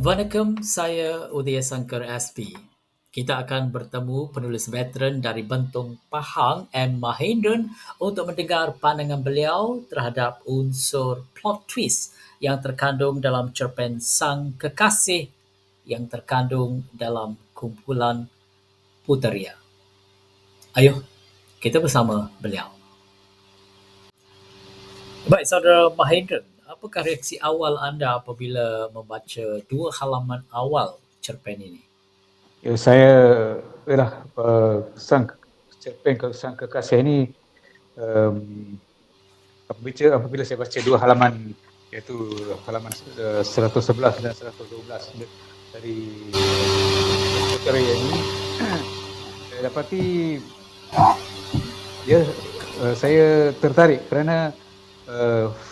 Vanakkam, saya Udaya Sankar SP. Kita akan bertemu penulis veteran dari Bentong Pahang, M. Mahendran, untuk mendengar pandangan beliau terhadap unsur plot twist yang terkandung dalam cerpen Sang Kekasih yang terkandung dalam kumpulan Putaria. Ayuh, kita bersama beliau. Baik, Saudara Mahendran, apakah reaksi awal anda apabila membaca dua halaman awal cerpen ini? Ya, saya cerpen Sang Kekasih ini um, apabila saya baca dua halaman, iaitu halaman 111 dan 112 dari Putaria ini, saya dapati saya tertarik kerana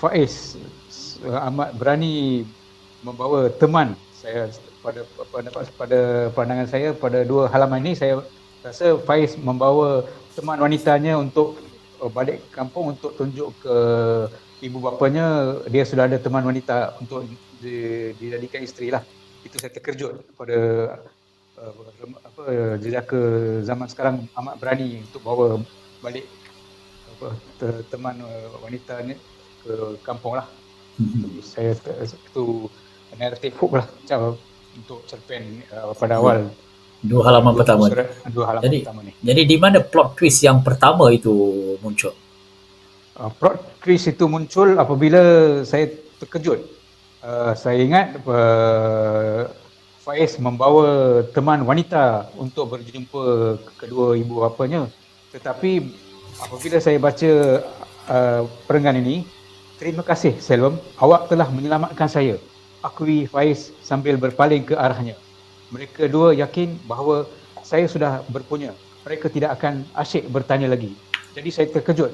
Faiz amat berani membawa teman. Saya pada pandangan saya pada dua halaman ini, saya rasa Faiz membawa teman wanitanya untuk balik kampung untuk tunjuk ke ibu bapanya dia sudah ada teman wanita untuk dijadikan isteri lah. Itu saya terkejut pada jejaka zaman sekarang amat berani untuk bawa balik teman wanita ni ke kampung lah. Saya itu naratif hook lah untuk cerpen pada awal. Dua halaman pertama. Pertama ni. Jadi di mana plot twist yang pertama itu muncul? Plot twist itu muncul apabila saya terkejut. Saya ingat Faiz membawa teman wanita untuk berjumpa kedua ibu bapanya. Tetapi apabila saya baca perenggan ini, terima kasih Selvam, awak telah menyelamatkan saya, akui Faiz sambil berpaling ke arahnya. Mereka dua yakin bahawa saya sudah berpunya. Mereka tidak akan asyik bertanya lagi. Jadi saya terkejut.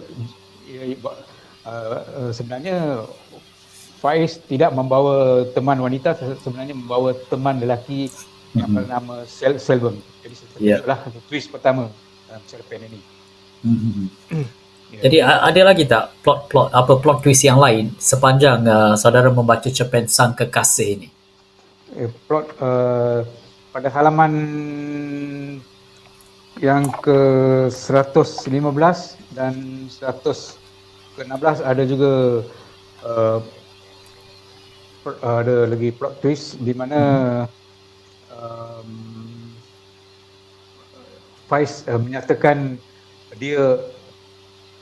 Sebenarnya Faiz tidak membawa teman wanita, sebenarnya membawa teman lelaki yang bernama Selvam. Jadi saya terkejutlah twist pertama dalam cerpen ini. Jadi ada lagi tak plot twist yang lain sepanjang saudara membaca cerpen Sang Kekasih ini? Plot pada halaman yang ke 115 dan 116 ada juga ada lagi plot twist di mana Faiz menyatakan dia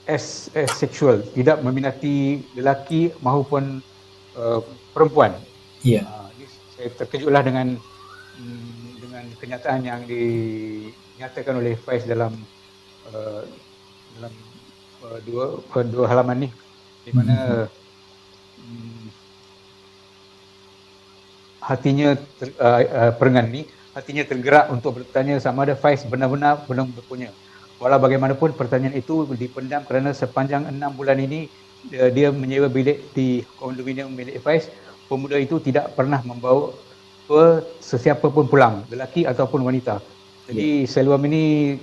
asexual, tidak meminati lelaki maupun perempuan. Ya. Saya terkejutlah dengan kenyataan yang dinyatakan oleh Faiz dalam dua halaman ni, di mana hatinya perenggan ni hatinya tergerak untuk bertanya sama ada Faiz benar-benar belum berpunya. Walau bagaimanapun pertanyaan itu dipendam kerana sepanjang 6 bulan ini dia menyewa bilik di kondominium milik Faiz. Pemuda itu tidak pernah membawa sesiapa pun pulang, lelaki ataupun wanita. Jadi Selvam ini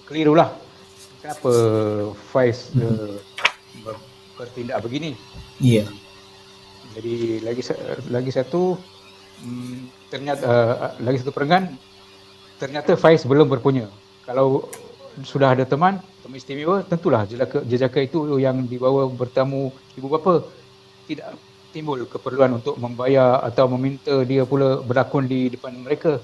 kelirulah. Kenapa Faiz bertindak begini? Ya. Jadi lagi satu perenggan, ternyata Faiz belum berpunya. Kalau sudah ada teman istimewa, tentulah jejaka itu yang dibawa bertamu ibu bapa. Tidak timbul keperluan untuk membayar atau meminta dia pula berlakon di depan mereka.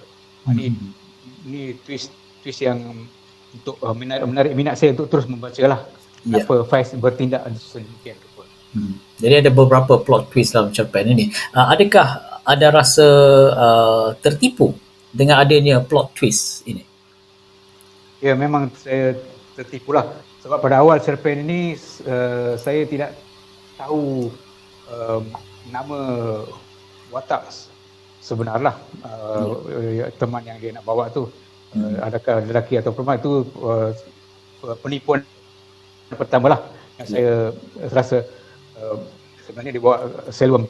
Ini twist yang untuk menarik minat saya untuk terus membaca lah. Kenapa Faiz bertindak sedemikian rupa. Jadi ada beberapa plot twist dalam cerpen ini. Adakah ada rasa tertipu dengan adanya plot twist ini? Ya, memang saya tertipulah. Sebab pada awal cerpen ini saya tidak tahu nama watak sebenarlah teman yang dia nak bawa tu. Adakah lelaki atau perempuan, itu penipuan pertama lah yang saya rasa. Sebenarnya dia bawa Selvam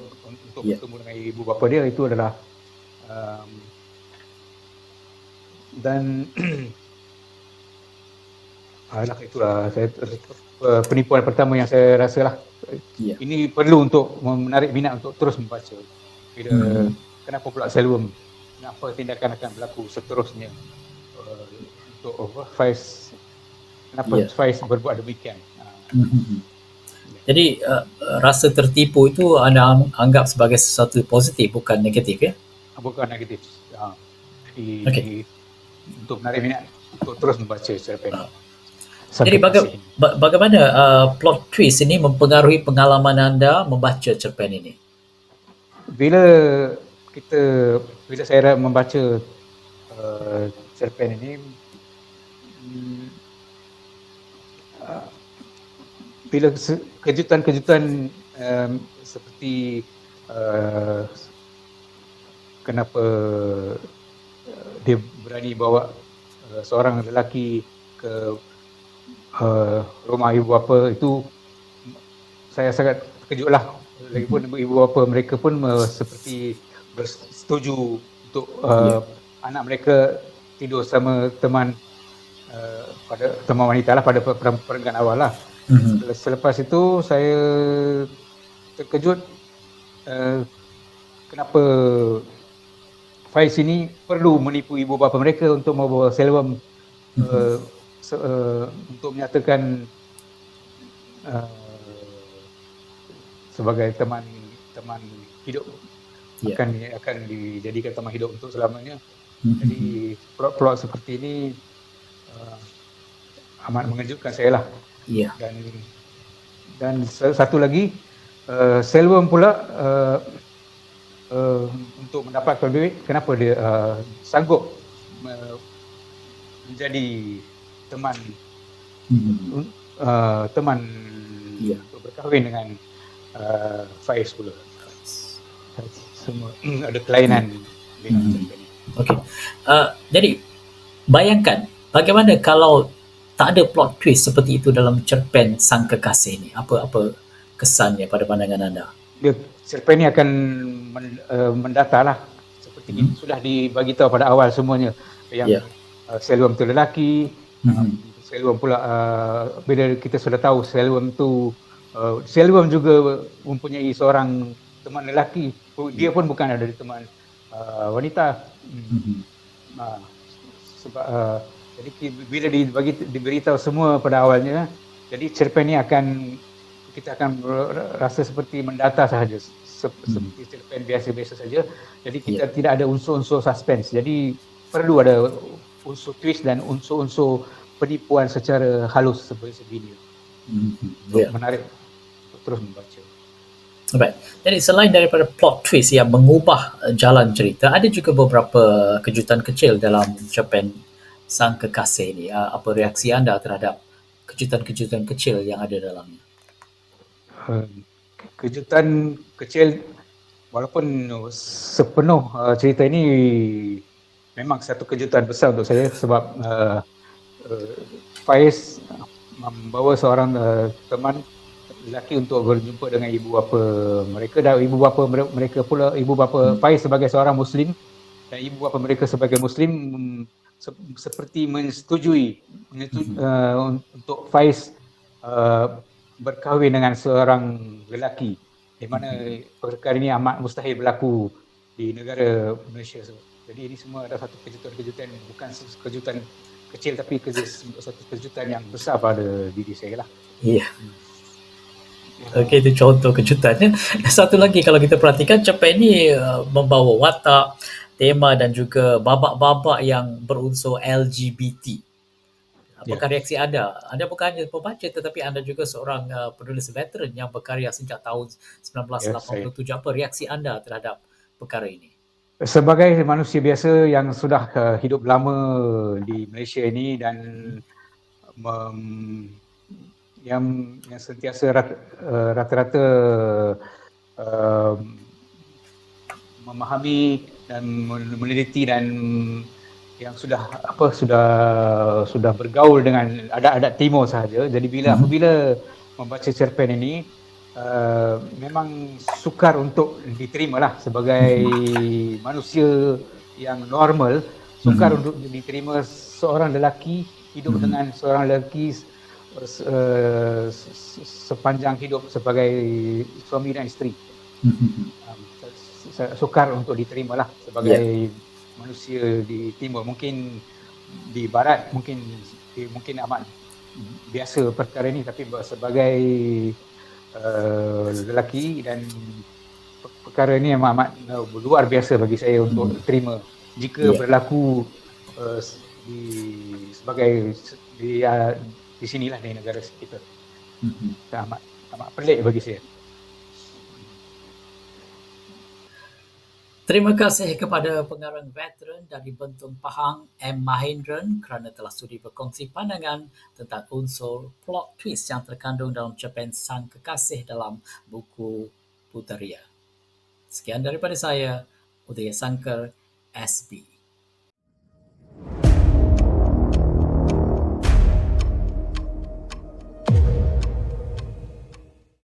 untuk bertemu dengan ibu bapa dia, itu adalah dan itulah penipuan pertama yang saya rasa lah. Ini perlu untuk menarik minat untuk terus membaca. Bila kenapa pula Selwyn, apa tindakan akan berlaku seterusnya untuk Faiz, kenapa Faiz berbuat demikian. Jadi rasa tertipu itu anda anggap sebagai sesuatu positif, bukan negatif, ya? Bukan negatif. Jadi untuk menarik minat untuk terus membaca cerpen. Jadi bagaimana plot twist ini mempengaruhi pengalaman anda membaca cerpen ini? Bila saya membaca cerpen ini, bila kejutan-kejutan seperti kenapa dia berani bawa seorang lelaki ke rumah ibu bapa, itu saya sangat terkejutlah. Lagipun ibu bapa mereka pun seperti bersetuju untuk anak mereka tidur sama teman pada teman wanita lah, pada perenggan awal lah. Selepas itu saya terkejut kenapa Faiz ini perlu menipu ibu bapa mereka untuk membawa Selwyn untuk menyatakan sebagai teman hidup, akan dijadikan teman hidup untuk selamanya. Jadi plot seperti ini amat mengejutkan saya lah. Dan satu lagi, Selwyn pula untuk mendapatkan duit, kenapa dia sanggup menjadi teman untuk berkahwin dengan Faiz pula. Semua ada kelainan dengan cerpen ini. Jadi bayangkan bagaimana kalau tak ada plot twist seperti itu dalam cerpen Sang Kekasih ini. Apa kesannya pada pandangan anda? Cerpen ini akan mendata lah, seperti sudah dibagi tahu pada awal semuanya, yang Selwyn tu lelaki, Selwyn pula bila kita sudah tahu Selwyn juga mempunyai seorang teman lelaki, dia pun bukan ada teman wanita. Sebab jadi bila diberitahu semua pada awalnya, jadi cerpen ini kita akan rasa seperti mendata sahaja, seperti cerpen biasa-biasa saja. Jadi kita tidak ada unsur-unsur suspense. Jadi perlu ada unsur twist dan unsur-unsur penipuan secara halus seperti ini untuk menarik terus membaca. Baik. Jadi selain daripada plot twist yang mengubah jalan cerita, ada juga beberapa kejutan kecil dalam cerpen Sang Kekasih ini. Apa reaksi anda terhadap kejutan-kejutan kecil yang ada dalamnya? Kejutan kecil, walaupun sepenuh cerita ini memang satu kejutan besar untuk saya, sebab Faiz membawa seorang teman lelaki untuk berjumpa dengan ibu bapa mereka, dan ibu bapa mereka pula, ibu bapa Faiz sebagai seorang Muslim dan ibu bapa mereka sebagai Muslim seperti menyetujui untuk Faiz berkahwin dengan seorang lelaki, di mana perkara ini amat mustahil berlaku di negara Malaysia. Jadi ini semua adalah satu kejutan-kejutan, bukan kejutan kecil, tapi satu kejutan yang besar pada diri saya lah. Okey, itu contoh kejutannya. Satu lagi, kalau kita perhatikan, cerpen ini membawa watak, tema dan juga babak-babak yang berunsur LGBT. Apakah reaksi anda? Anda bukan hanya pembaca, tetapi anda juga seorang penulis veteran yang berkarya sejak tahun 1987. Apa reaksi anda terhadap perkara ini? Sebagai manusia biasa yang sudah hidup lama di Malaysia ini dan yang sentiasa rata-rata memahami dan meneliti dan yang sudah bergaul dengan adat-adat timur sahaja. Jadi apabila membaca cerpen ini, memang sukar untuk diterima lah sebagai manusia yang normal. Sukar untuk diterima seorang lelaki hidup dengan seorang lelaki sepanjang hidup sebagai suami dan isteri. sukar untuk diterima lah sebagai manusia di timur. Mungkin di barat mungkin amat biasa perkara ini, tapi sebagai lelaki dan perkara ini amat luar biasa bagi saya untuk terima jika berlaku sebagai di sinilah, di negara kita. Amat pelik bagi saya. Terima kasih kepada pengarang veteran dari Bentong Pahang, M. Mahendran, kerana telah sudi berkongsi pandangan tentang unsur plot twist yang terkandung dalam cerpen Sang Kekasih dalam buku Putaria. Sekian daripada saya, Udaya Sankar, SB.